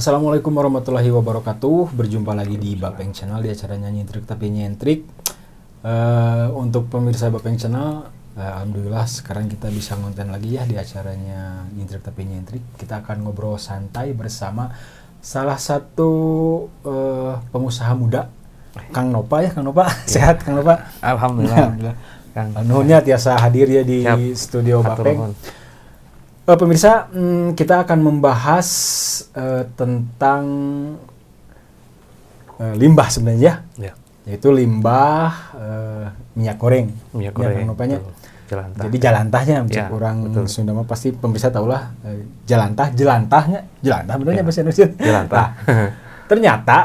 Assalamualaikum warahmatullahi wabarakatuh. Berjumpa lagi di Bapeng Channel di acaranya Nyentrik Tapi Nyentrik. Untuk pemirsa Bapeng Channel, alhamdulillah sekarang kita bisa ngonten lagi ya di acaranya Nyentrik Tapi Nyentrik. Kita akan ngobrol santai bersama salah satu pengusaha muda, Kang Nopa ya, Kang Nopa. Sehat Kang Nopa? Alhamdulillah. Nuhunnya tiasa hadir ya di studio Bapeng. Pemirsa, kita akan membahas tentang limbah sebenarnya, yaitu limbah minyak goreng. Minyak goreng. Jalantah. Jadi jalantahnya, ya, orang Sunda mah pasti pemirsa tahulah jelantahnya, benernya bahasa Indonesia. Jelantah. Nah, ternyata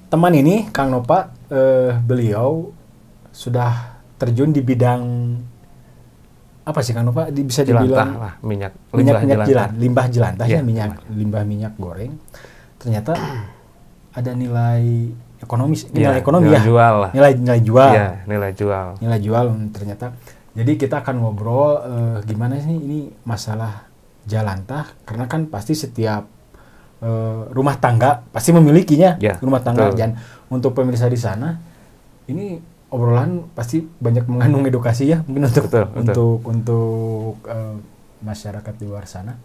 teman ini Kang Nopa, beliau sudah terjun di bidang apa sih Kang Nopa, bisa dibilang lah, limbah jelantah ya, limbah minyak goreng. Ternyata ada nilai ekonomis, nilai jual ternyata. Jadi kita akan ngobrol gimana sih ini masalah jalantah, karena kan pasti setiap rumah tangga pasti memilikinya, rumah tangga. Dan untuk pemirsa di sana ini obrolan pasti banyak mengandung edukasi ya, mungkin untuk masyarakat di luar sana.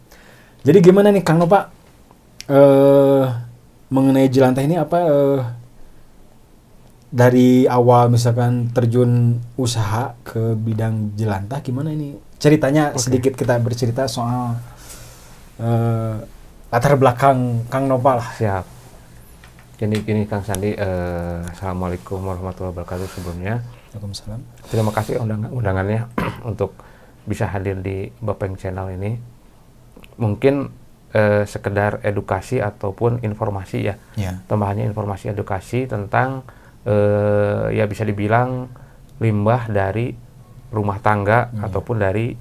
Jadi gimana nih Kang Nopa, mengenai jelantah ini apa, dari awal misalkan terjun usaha ke bidang jelantah gimana ini ceritanya? Sedikit kita bercerita soal latar belakang Kang Nopa lah. Siap. Jadi gini Kang Sandi, Assalamualaikum warahmatullahi wabarakatuh sebelumnya. Waalaikumsalam. Terima kasih undangannya untuk bisa hadir di Bapeng Channel ini. Mungkin sekedar edukasi ataupun informasi ya. Tambahannya informasi edukasi tentang ya bisa dibilang limbah dari rumah tangga ataupun dari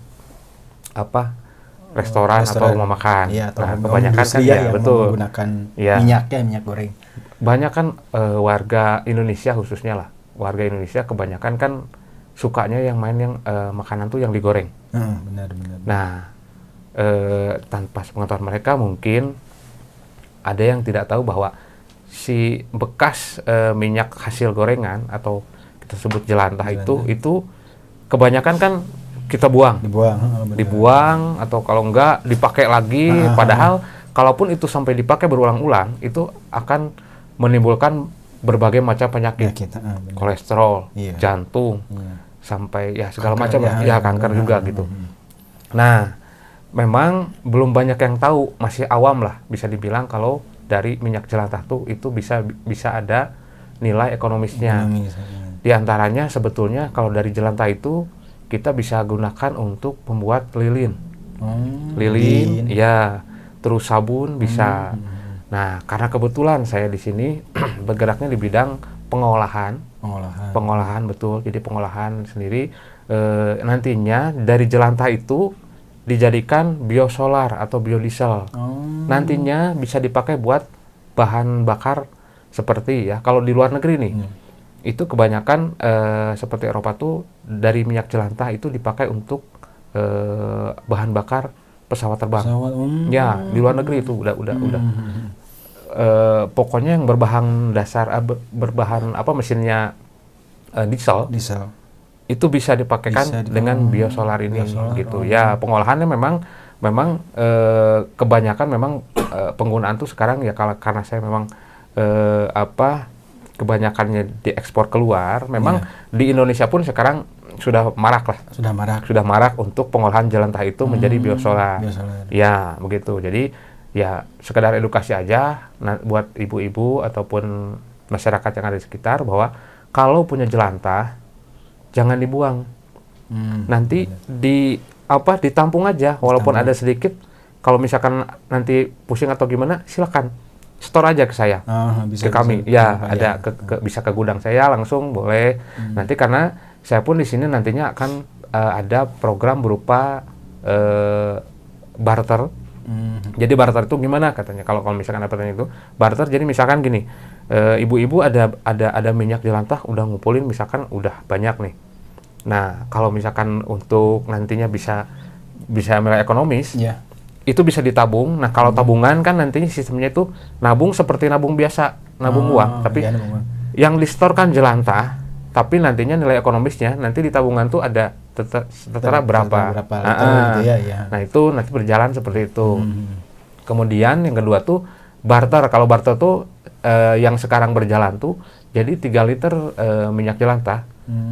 restoran atau rumah makan. Nah, kebanyakan kan ya betul menggunakan minyak goreng. Banyak kan warga Indonesia khususnya lah, warga Indonesia kebanyakan kan sukanya yang makanan tuh yang digoreng. Benar. Nah, tanpa pengetahuan mereka mungkin ada yang tidak tahu bahwa si bekas minyak hasil gorengan atau kita sebut jelantah itu kebanyakan kan kita dibuang atau kalau enggak dipakai lagi. Padahal kalaupun itu sampai dipakai berulang-ulang, itu akan menimbulkan berbagai macam penyakit, kolesterol, jantung, sampai ya segala macam kanker juga gitu. Nah, memang belum banyak yang tahu, masih awam lah bisa dibilang kalau dari minyak jelantah itu bisa ada nilai ekonomisnya. Di antaranya sebetulnya kalau dari jelantah itu kita bisa gunakan untuk membuat lilin. Lilin, ya, terus sabun bisa. Nah, karena kebetulan saya di sini bergeraknya di bidang pengolahan, betul. Jadi pengolahan sendiri nantinya dari jelantah itu dijadikan biosolar atau biodiesel. Nantinya bisa dipakai buat bahan bakar seperti ya. Kalau di luar negeri nih, itu kebanyakan seperti Eropa tuh dari minyak jelantah itu dipakai untuk bahan bakar pesawat terbang. Ya, di luar negeri itu udah. Pokoknya yang berbahan dasar berbahan mesinnya diesel itu bisa dipakaikan dengan biosolar ini gitu. Ya, pengolahannya memang kebanyakan memang penggunaan tuh sekarang ya karena saya memang kebanyakannya diekspor keluar. Memang di Indonesia pun sekarang sudah marak untuk pengolahan jelantah itu menjadi biosolar. Ya, begitu. Jadi ya sekedar edukasi aja buat ibu-ibu ataupun masyarakat yang ada di sekitar bahwa kalau punya jelantah jangan dibuang. Nanti ditampung aja walaupun ada sedikit. Kalau misalkan nanti pusing atau gimana, silakan store aja ke saya, ke kami. Ada bisa ke gudang saya langsung boleh. Nanti karena saya pun di sini nantinya akan ada program berupa barter. Jadi barter itu gimana katanya? Kalau misalkan ada pertanyaan itu barter, jadi misalkan gini, ibu-ibu ada minyak jelantah udah ngumpulin misalkan udah banyak nih. Nah, kalau misalkan untuk nantinya bisa nilai ekonomis, itu bisa ditabung. Nah, kalau tabungan kan nantinya sistemnya itu nabung seperti nabung biasa, nabung uang, tapi iya, nabung uang. yang disetorkan jelantah, tapi nantinya nilai ekonomisnya nanti di tabungan tuh ada tertera berapa. Gitu ya. Nah, itu nanti berjalan seperti itu. Kemudian yang kedua tuh barter. Kalau barter tuh yang sekarang berjalan tuh jadi 3 liter minyak jelantah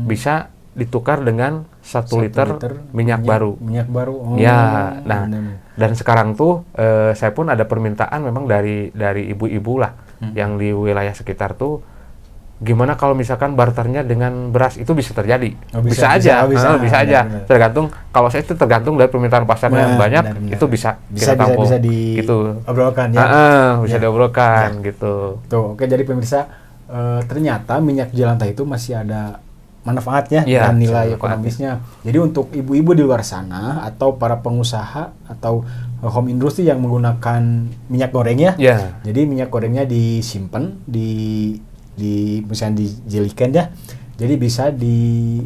bisa ditukar dengan 1 liter minyak baru. Minyak baru. Oh, ya, nah, dan sekarang tuh saya pun ada permintaan memang dari ibu-ibu lah yang di wilayah sekitar tuh, gimana kalau misalkan barternya dengan beras, itu bisa terjadi. Bisa aja. Benar. Tergantung, kalau saya itu tergantung dari permintaan pasarnya yang banyak, itu bisa kita tampung. Bisa diobrolkan ya. Bisa diobrolkan gitu. Tuh, oke, jadi pemirsa, ternyata minyak jelantah itu masih ada manfaatnya dan nilai ekonomisnya. Jadi untuk ibu-ibu di luar sana atau para pengusaha atau home industry yang menggunakan minyak goreng ya. Jadi minyak gorengnya disimpan misalnya dijelikan ya. Jadi bisa ditukar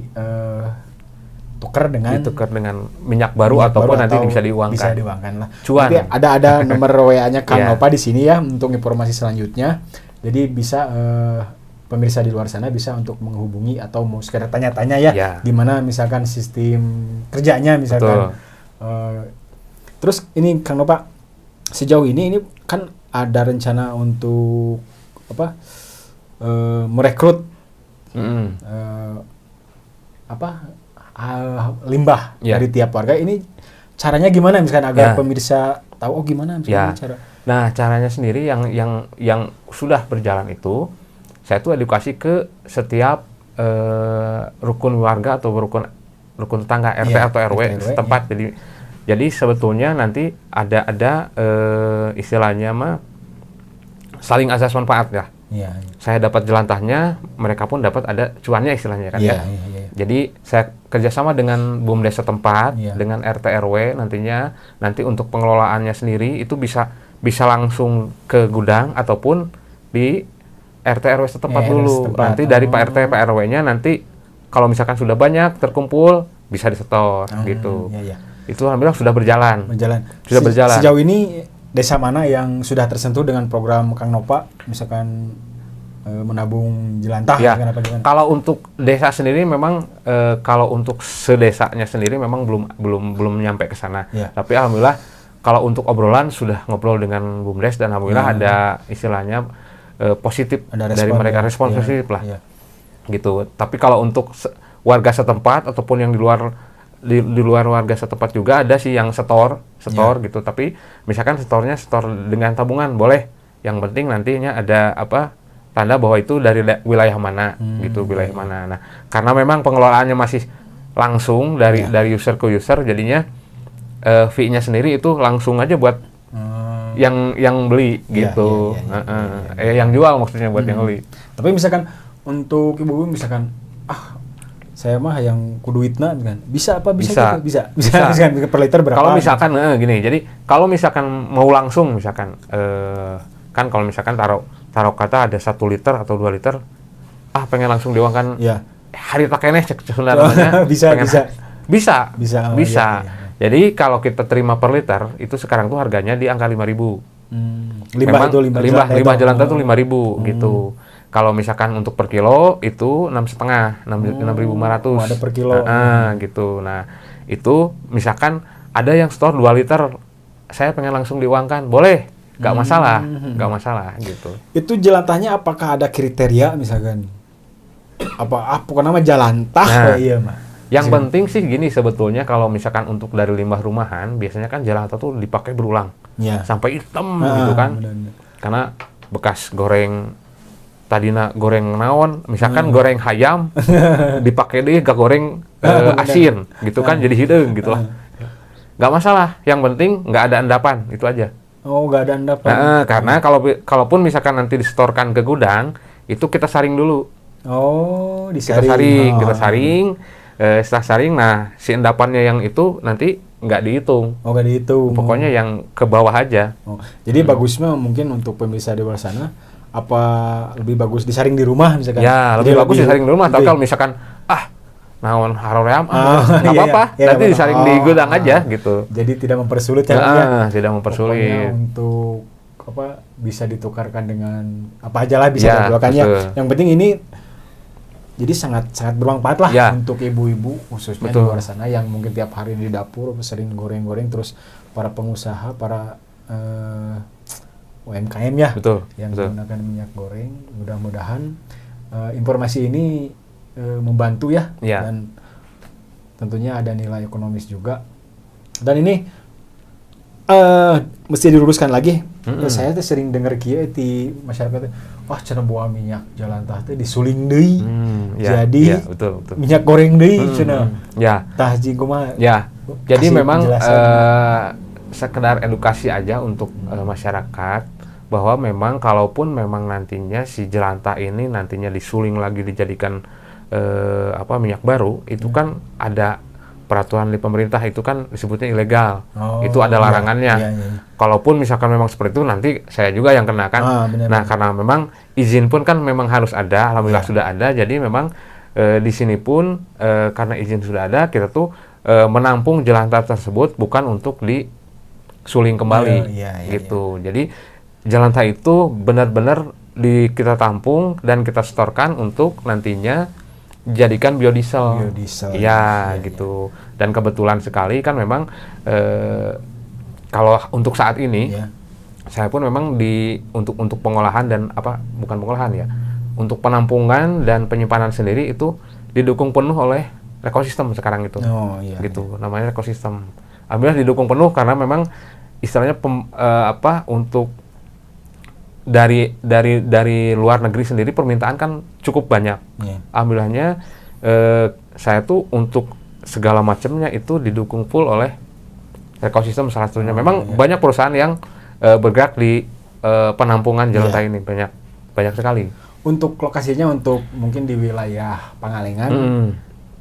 dengan minyak baru ataupun nanti bisa diuangkan. Bisa diuangkan lah. Cuan. Tapi ada nomor WA-nya Kang Nova di sini ya untuk informasi selanjutnya. Jadi bisa pemirsa di luar sana bisa untuk menghubungi atau mau sekedar tanya-tanya ya, gimana misalkan sistem kerjanya misalkan. Terus ini Kang Nova, sejauh ini kan ada rencana untuk merekrut limbah dari tiap warga. Ini caranya gimana misalkan agar pemirsa tahu gimana misalkan cara. Nah, caranya sendiri yang sudah berjalan itu, saya tuh edukasi ke setiap rukun warga atau rukun tetangga RT atau RW setempat. Jadi sebetulnya nanti ada istilahnya saling asas manfaat ya. Saya dapat jelantahnya, mereka pun dapat ada cuannya istilahnya kan ya. Jadi saya kerjasama dengan BUMDes setempat, dengan RT RW nanti untuk pengelolaannya sendiri itu bisa langsung ke gudang ataupun di RT RW setempat dulu. Nanti dari Pak RT Pak RW-nya nanti kalau misalkan sudah banyak terkumpul bisa disetor gitu. Itu alhamdulillah sudah berjalan. Sudah berjalan. Sejauh ini desa mana yang sudah tersentuh dengan program Kang Nova misalkan menabung jelantah? Kalau untuk desa sendiri memang kalau untuk sedesanya sendiri memang belum nyampe ke sana. Tapi alhamdulillah kalau untuk obrolan sudah ngobrol dengan BUMDes dan alhamdulillah ada istilahnya positif dari mereka, respon positif lah. Gitu. Tapi kalau untuk warga setempat ataupun yang di luar warga setempat juga ada sih yang setor gitu. Tapi misalkan setor dengan tabungan boleh. Yang penting nantinya ada tanda bahwa itu dari wilayah mana gitu, wilayah mana. Nah, karena memang pengelolaannya masih langsung dari user ke user, jadinya fee-nya sendiri itu langsung aja buat yang beli gitu. Yang jual maksudnya buat yang beli. Tapi misalkan untuk ibu-ibu misalkan saya mah yang kuduitna kan bisa per liter berapa? Kalau misalkan gini, jadi kalau misalkan mau langsung misalkan kan kalau misalkan taruh kata ada 1 liter atau 2 liter pengen langsung diuangkan hari takeneh cek Sunda namanya bisa. Jadi kalau kita terima per liter itu sekarang tuh harganya di angka 5.000. Limbah jelantah tuh 5.000 gitu. Kalau misalkan untuk per kilo itu 6,5, 6.500. Ada per kilo. Gitu. Nah, itu misalkan ada yang store 2 liter, saya pengen langsung diuangkan, boleh, nggak masalah gitu. Itu jelantahnya apakah ada kriteria misalkan? Pokoknya nama jelantah Yang penting sih gini sebetulnya, kalau misalkan untuk dari limbah rumahan biasanya kan jelantah tuh dipakai berulang sampai hitam gitu kan. Karena bekas goreng tadina goreng naon, misalkan goreng hayam dipakai deh gak goreng asin gitu kan, jadi hideung gitu lah. Gak masalah, yang penting nggak ada endapan, itu aja. Nggak ada endapan. Karena kalaupun misalkan nanti disetorkan ke gudang, itu kita saring dulu. Disaring. Kita saring. Setelah saring, nah si endapannya yang itu nanti nggak dihitung. Nggak dihitung. Pokoknya yang ke bawah aja. Jadi bagusnya mungkin untuk pemirsa di luar sana, lebih bagus disaring di rumah misalkan? Ya, lebih bagus disaring di rumah. Tapi kalau misalkan naon haroream iya, nggak apa-apa, iya, nanti disaring di gudang aja gitu. Jadi tidak mempersulit ya. Tidak Pokoknya mempersulit. untuk apa bisa ditukarkan dengan apa aja lah bisa Ya, dijualkannya. betul. Yang penting ini jadi sangat bermanfaat lah Ya. untuk ibu-ibu khususnya di Betul. luar sana yang mungkin tiap hari di dapur sering goreng-goreng, terus para pengusaha, para UMKM ya Betul. yang Betul. menggunakan minyak goreng. Mudah-mudahan informasi ini membantu ya, Ya. dan tentunya ada nilai ekonomis juga. Dan ini mesti diluruskan lagi. Saya tuh sering dengar kieu di masyarakat, wah cenah bawa minyak Jalantah teh disuling deui. Ya, Jadi ya, betul. minyak goreng deui cenah. Ya. Tah jeung kumaha? Ya. Jadi Kasih memang penjelasan. sekedar edukasi aja untuk masyarakat bahwa memang kalaupun memang nantinya si jelantah ini nantinya disuling lagi dijadikan minyak baru, itu kan ada peraturan di pemerintah, itu kan disebutnya ilegal. Itu ada larangannya. Iya. Kalaupun misalkan memang seperti itu, nanti saya juga yang kenakan. Nah, karena memang izin pun kan memang harus ada, alhamdulillah sudah ada. Jadi memang di sini pun karena izin sudah ada, kita tuh menampung jelantah tersebut bukan untuk disuling kembali, gitu. Jadi jelantah itu benar-benar kita tampung dan kita setorkan untuk nantinya jadikan biodiesel. Ya, gitu. Dan kebetulan sekali kan memang kalau untuk saat ini saya pun memang untuk pengolahan dan bukan pengolahan ya, untuk penampungan dan penyimpanan sendiri itu didukung penuh oleh ekosistem sekarang itu. Gitu. Namanya ekosistem. Alhamdulillah didukung penuh karena memang istilahnya untuk dari luar negeri sendiri permintaan kan cukup banyak. Alhamdulillahnya saya tuh untuk segala macamnya itu didukung full oleh ekosistem salah satunya. Memang banyak perusahaan yang bergerak di penampungan jelantah ini, banyak sekali. Untuk lokasinya, untuk mungkin di wilayah Pangalengan,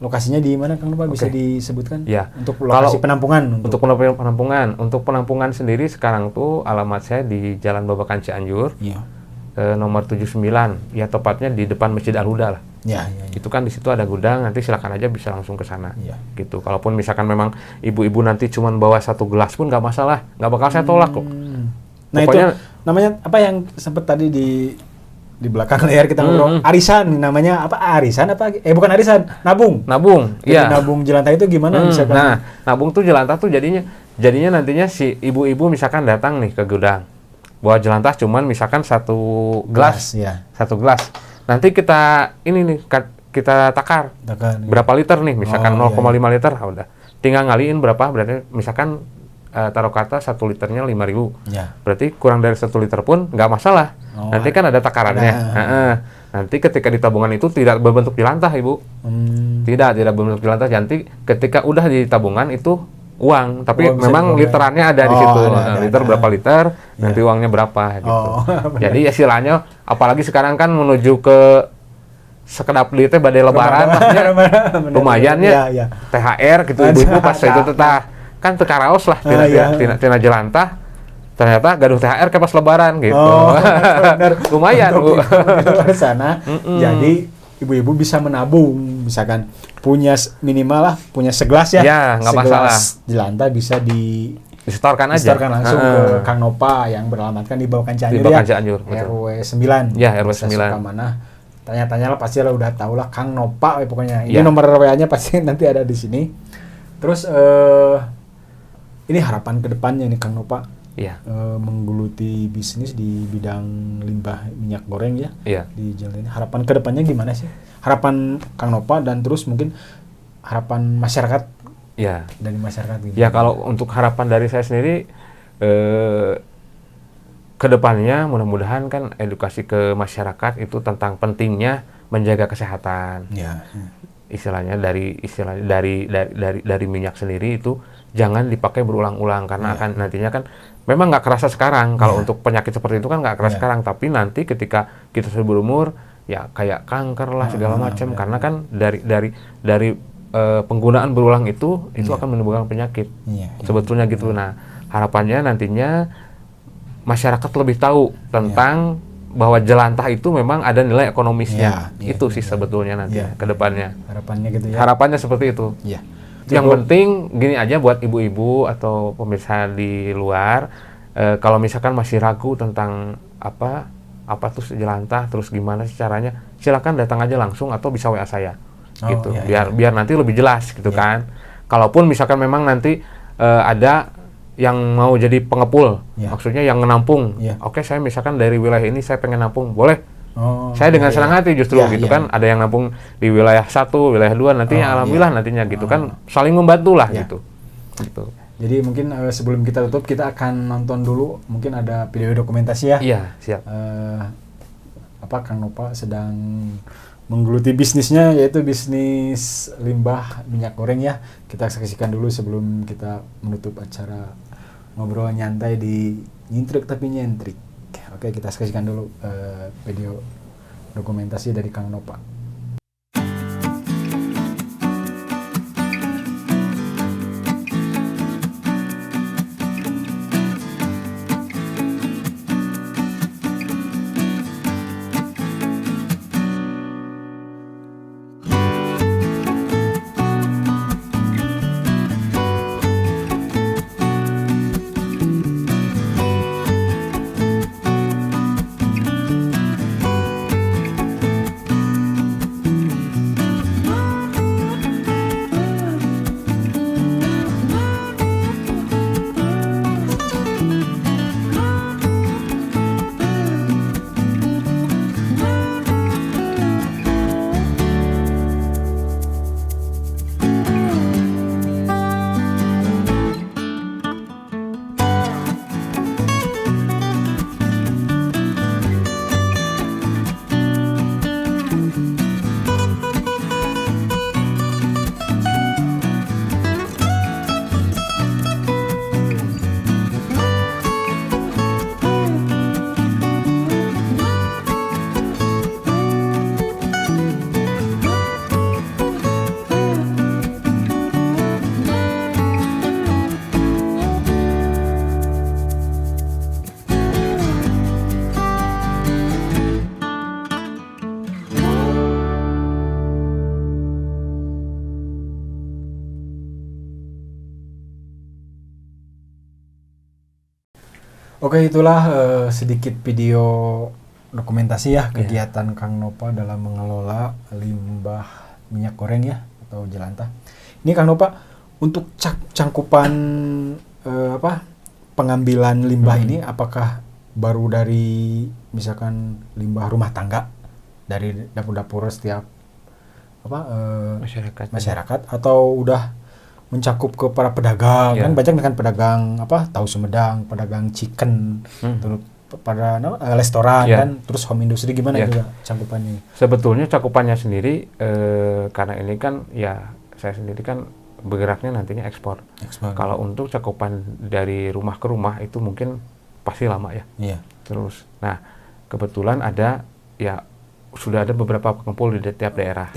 lokasinya di mana Kang Lupa, bisa disebutkan? Ya. Untuk lokasi penampungan. Untuk penampungan sendiri sekarang tuh alamat saya di Jalan Babakan Cianjur, nomor 79, ya tepatnya di depan Masjid Al-Huda lah. Itu kan di situ ada gudang, nanti silakan aja bisa langsung ke sana. Gitu. Kalaupun misalkan memang ibu-ibu nanti cuma bawa 1 gelas pun nggak masalah, nggak bakal saya tolak kok. Nah, pokoknya, itu namanya apa yang sempat tadi di belakang layar kita ngobrol, arisan namanya apa? Arisan apa? Bukan arisan, nabung. Iya. Nabung jelantah itu gimana misalkan? Nah, nabung tuh jelantah tuh jadinya nantinya si ibu-ibu misalkan datang nih ke gudang, bawa jelantah cuman misalkan 1 gelas. 1 gelas. Nanti kita kita takar. Berapa liter nih? Misalkan 0,5 liter, udah. Tinggal ngaliin berapa, berarti misalkan taruh kata 1 liternya 5.000. Berarti kurang dari 1 liter pun nggak masalah. Nanti kan ada takarannya. Nanti ketika di tabungan itu tidak berbentuk jelantah, Ibu. Tidak berbentuk jelantah. Nanti ketika udah di tabungan itu uang, tapi memang literannya ada di situ. Liter berapa liter, nanti uangnya berapa gitu. Jadi istilahnya apalagi sekarang kan menuju ke sekedap duitnya badai lebaran lumayan ya. THR gitu ibu-ibu pas itu kan tekaraos lah tina jelantah, ternyata gaduh THR ke pas lebaran gitu. Lumayan Bu. Di luar sana. Jadi ibu-ibu bisa menabung, misalkan punya minimal lah, punya segelas ya. Nggak masalah. Jelantah bisa disetorkan aja. Disetorkan langsung ke Kang Nopa yang beralamatkan di Babakan Cianjur RW 9. Ya, RW 9. Suka mana? Tanya-tanya lah, pasti lah udah tahu lah Kang Nopa pokoknya. Ini nomor WA-nya pasti nanti ada di sini. Terus ini harapan kedepannya nih Kang Nopa, menggeluti bisnis di bidang limbah minyak goreng di jalan ini. Harapan kedepannya gimana sih? Harapan Kang Nopa dan terus mungkin harapan masyarakat. Dari masyarakat gitu. Ya, kalau untuk harapan dari saya sendiri kedepannya mudah-mudahan kan edukasi ke masyarakat itu tentang pentingnya menjaga kesehatan. Istilahnya dari minyak sendiri itu jangan dipakai berulang-ulang karena akan nantinya kan memang nggak kerasa sekarang kalau untuk penyakit seperti itu kan nggak kerasa sekarang, tapi nanti ketika kita sudah berumur ya kayak kanker lah segala macam karena kan dari penggunaan berulang itu akan menimbulkan penyakit sebetulnya gitu. Nah, harapannya nantinya masyarakat lebih tahu tentang bahwa jelantah itu memang ada nilai ekonomisnya. Ya, Itu sih sebetulnya nanti ke depannya. Harapannya gitu ya. Harapannya seperti itu. Iya. Yang penting gini aja buat ibu-ibu atau pemirsa di luar, kalau misalkan masih ragu tentang apa tuh jelantah, terus gimana sih caranya, silakan datang aja langsung atau bisa WA saya, gitu. Biar nanti lebih jelas gitu kan. Kalaupun misalkan memang nanti ada yang mau jadi pengepul, maksudnya yang menampung. Oke, saya misalkan dari wilayah ini saya pengen nampung, boleh. Saya dengan senang hati justru gitu kan, ada yang nampung di wilayah 1, wilayah 2, nantinya alhamdulillah nantinya gitu kan, saling membantu lah gitu. Jadi mungkin sebelum kita tutup, kita akan nonton dulu, mungkin ada video dokumentasi ya. Iya, siap. Kang Noppa sedang menggeluti bisnisnya, yaitu bisnis limbah minyak goreng ya. Kita saksikan dulu sebelum kita menutup acara ngobrol nyantai di Nyintrik tapi Nyentrik. Oke, kita saksikan dulu video dokumentasi dari Kang Noppa. Oke, itulah sedikit video dokumentasi ya kegiatan Kang Noppa dalam mengelola limbah minyak goreng ya atau jelantah. Ini Kang Noppa untuk cangkupan pengambilan limbah ini apakah baru dari misalkan limbah rumah tangga dari dapur-dapur setiap masyarakat atau udah mencakup ke para pedagang kan banyak kan pedagang tahu Sumedang, pedagang chicken, terus pada restoran kan, terus home industry gimana juga cakupannya? Sebetulnya cakupannya sendiri karena ini kan saya sendiri kan bergeraknya nantinya ekspor. Kalau untuk cakupan dari rumah ke rumah itu mungkin pasti lama ya. Terus, nah kebetulan ada sudah ada beberapa pengumpul di tiap daerah.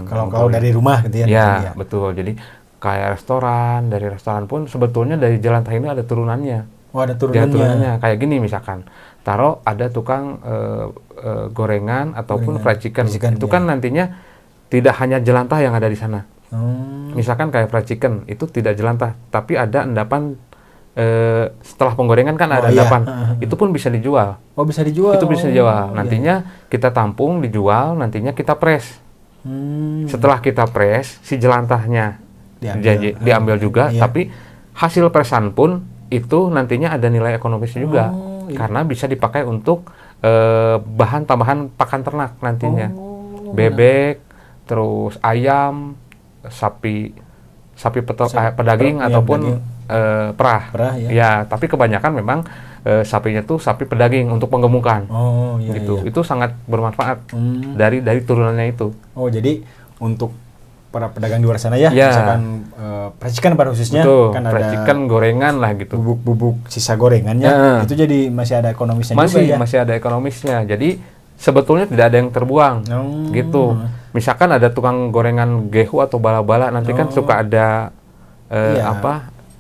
Kalau dari rumah gitu ya. Ya betul. Jadi kayak restoran, dari restoran pun sebetulnya dari jelantah ini ada turunannya. Oh, ada turunannya. Kayak gini misalkan, taruh ada tukang gorengan ataupun fried chicken. Itu kan nantinya tidak hanya jelantah yang ada di sana. Misalkan kayak fried chicken itu tidak jelantah, tapi ada endapan setelah penggorengan kan ada endapan. Itu pun bisa dijual. Oh, bisa dijual. Itu bisa dijual. Nantinya kita tampung, dijual, nantinya kita press. Setelah kita press, si jelantahnya diambil juga, tapi hasil presan pun itu nantinya ada nilai ekonomisnya juga, karena bisa dipakai untuk bahan tambahan pakan ternak nantinya, bebek, terus ayam, sapi pedaging ataupun perah. Ya, tapi kebanyakan memang sapinya tuh sapi pedaging untuk penggemukan. Gitu. Itu sangat bermanfaat dari turunannya itu. Oh, jadi untuk para pedagang di luar sana misalkan percikan pada khususnya, kan ada percikan gorengan lah gitu, bubuk sisa gorengannya, itu jadi masih ada ekonomisnya masih ada ekonomisnya. Jadi sebetulnya tidak ada yang terbuang gitu. Misalkan ada tukang gorengan gehu atau bala-bala nanti kan suka ada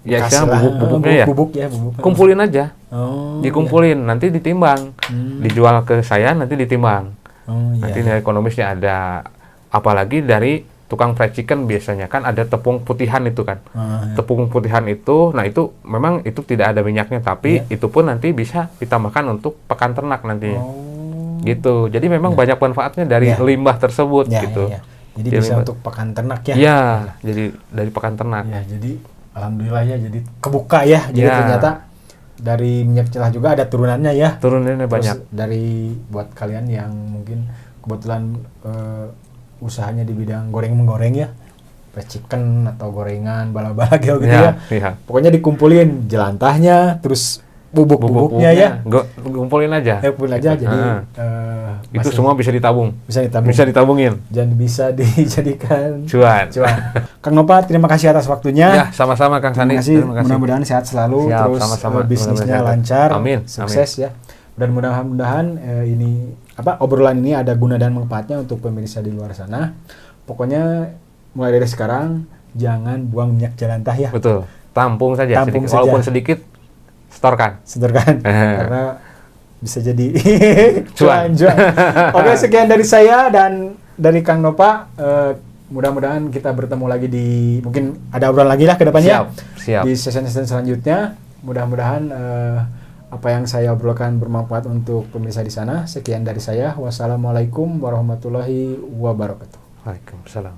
Ya, Bekas lah, bubuk-bubuknya ya. Bubuk ya, bubuk. Kumpulin aja. Oh, Dikumpulin, nanti ditimbang. Dijual ke saya, nanti ditimbang. iya. Nanti nilai ekonomisnya ada. Apalagi dari tukang fried chicken biasanya kan ada tepung putihan itu kan. Iya. Tepung putihan itu, nah itu memang itu tidak ada minyaknya, tapi itu pun nanti bisa ditambahkan untuk pakan ternak nanti. Gitu. Jadi memang banyak manfaatnya dari limbah tersebut gitu. Iya. Jadi bisa untuk pakan ternak ya. Iya, jadi dari pakan ternak. Ya, jadi alhamdulillah ya, jadi kebuka ya. Jadi ternyata dari minyak celah juga ada turunannya ya. Turunannya banyak. Dari buat kalian yang mungkin kebetulan usahanya di bidang goreng-menggoreng ya. Fried chicken atau gorengan, bala-bala gitu ya. Pokoknya dikumpulin jelantahnya, terus bubuk-bubuknya ya. Kumpulin aja. Kumpulin aja, jadi itu semua bisa ditabung. Bisa ditabungin. Dan bisa dijadikan cuan. Kang Nova, terima kasih atas waktunya. Ya, sama-sama Kang Sani. Terima kasih. Mudah-mudahan sehat selalu. Siap, terus sama-sama. Bisnisnya lancar. Amin. Sukses ya. Dan mudah-mudahan ini obrolan ini ada guna dan manfaatnya untuk pemirsa di luar sana. Pokoknya mulai dari sekarang jangan buang minyak jelantah ya. Betul. Tampung saja. Walaupun sedikit, setorkan. Karena bisa jadi cuan. Oke, sekian dari saya dan dari Kang Nova. Mudah-mudahan kita bertemu lagi mungkin ada obrolan lagi lah ke depannya. Siap. Di sesi-sesi selanjutnya. Mudah-mudahan apa yang saya obrolkan bermanfaat untuk pemirsa di sana. Sekian dari saya. Wassalamualaikum warahmatullahi wabarakatuh. Waalaikumsalam.